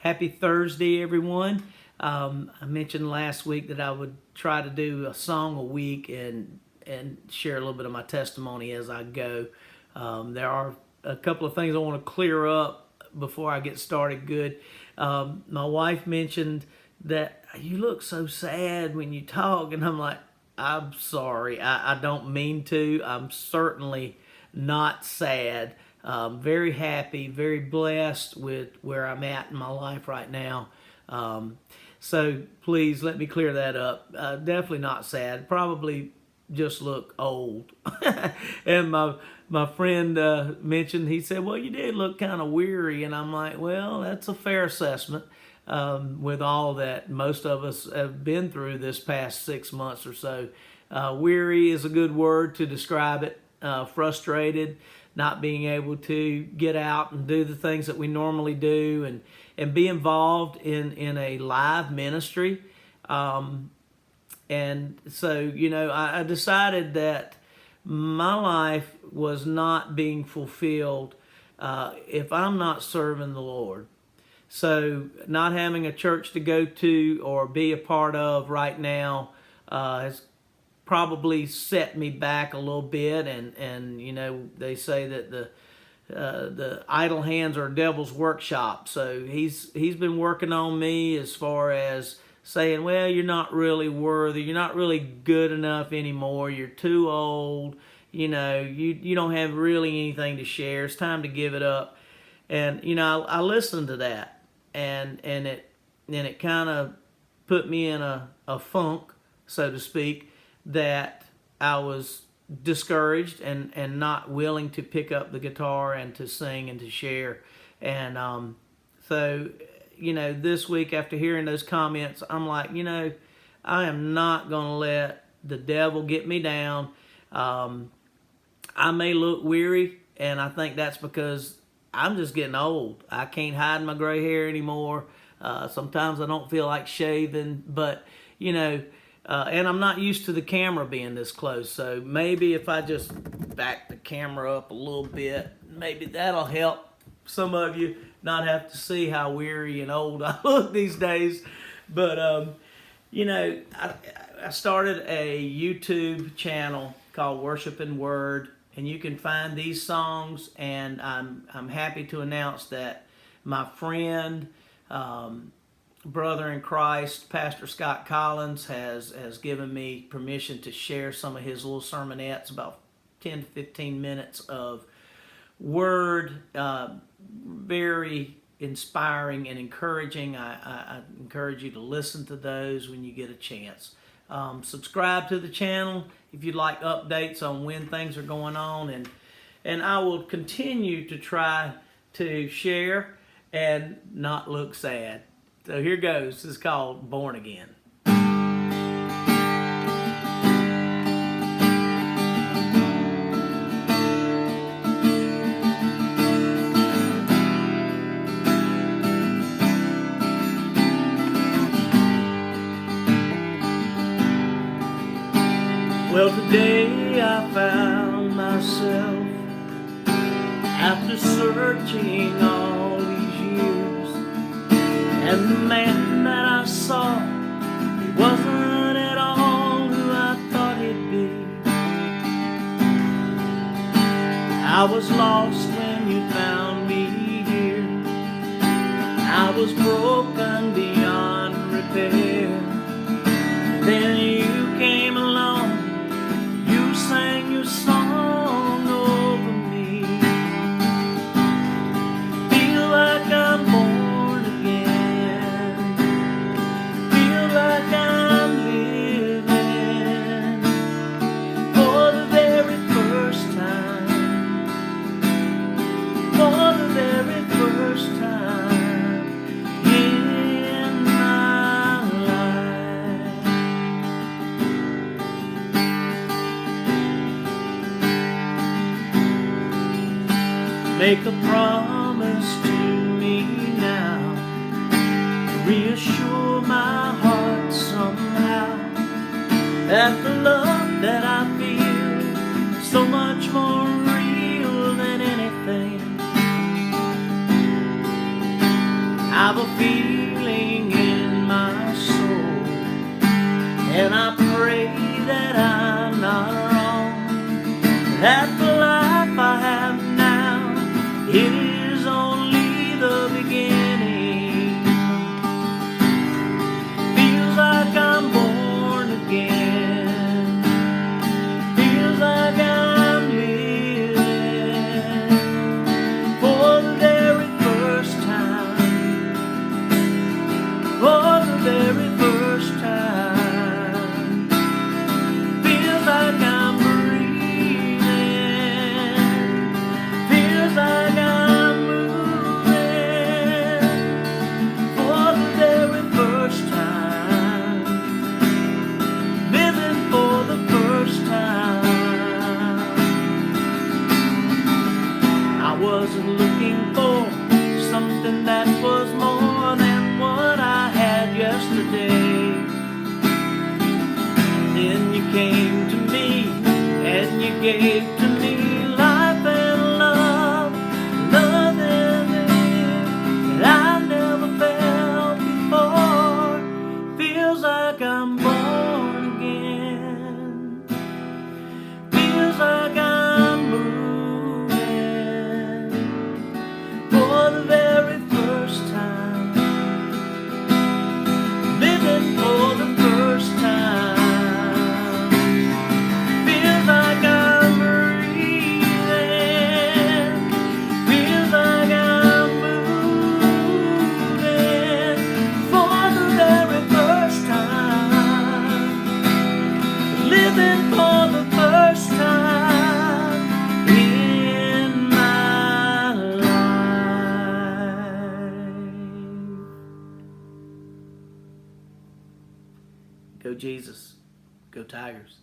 Happy Thursday, everyone. I mentioned last week that I would try to do a song a week and share a little bit of my testimony as I go. There are a couple of things I want to clear up before I get started good. My wife mentioned that you look so sad when you talk, and I'm like, I'm sorry. I don't mean to. I'm certainly not sad. Very happy, very blessed with where I'm at in my life right now. So please let me clear that up. Definitely not sad. Probably just look old. And my friend mentioned, he said, well, you did look kind of weary. And I'm like, well, that's a fair assessment with all that most of us have been through this past 6 months or so. Weary is a good word to describe it. Frustrated, not being able to get out and do the things that we normally do and be involved in a live ministry. And so, I decided that my life was not being fulfilled if I'm not serving the Lord. So not having a church to go to or be a part of right now has probably set me back a little bit, and they say that the idle hands are devil's workshop. So he's been working on me as far as saying, well, you're not really worthy, you're not really good enough anymore, you're too old, you don't have really anything to share, it's time to give it up. And I listened to that, and it kind of put me in a funk, so to speak, that I was discouraged and not willing to pick up the guitar and to sing and to share. And so this week, after hearing those comments, I'm like, I am not going to let the devil get me down. I may look weary, and I think that's because I'm just getting old. I can't hide my gray hair anymore. Sometimes I don't feel like shaving, but and I'm not used to the camera being this close. So maybe if I just back the camera up a little bit, maybe that'll help some of you not have to see how weary and old I look these days. But I started a YouTube channel called Worship and Word, and you can find these songs. And I'm happy to announce that my friend, brother in Christ, Pastor Scott Collins, has given me permission to share some of his little sermonettes, about 10 to 15 minutes of word, very inspiring and encouraging. I encourage you to listen to those when you get a chance. Subscribe to the channel if you'd like updates on when things are going on, and I will continue to try to share and not look sad. So here goes. This is called Born Again. Well, today I found myself, after searching all these years, and the man that I saw, he wasn't at all who I thought he'd be. I was lost when you found me here. I was broken beyond repair. Then you came along, you sang your song over me. Feel like I'm born again. Feel like I'm living for the very first time. For the very first time in my life. Make a promise to me now, reassure my heart somehow, that the love that I feel is so much more real than anything. I I've a feeling in my soul, and I pray that I'm not wrong, that the life I have now is only the beginning. Feels like I'm born again, feels like I'm living for the very first time, for the very first time. Feels like I'm breathing, feels like I'm moving for the very first time, living for the first time. I wasn't looking for something that was more than what I had yesterday. Then you came to me and you gave to me life and love, nothing that I never felt before. Feels like I'm born again, feels like I'm moving for the very first time, living for the first time. Feels like I'm breathing, feels like I'm moving for the very first time, living for the first time in my life. Go Jesus, go Tigers.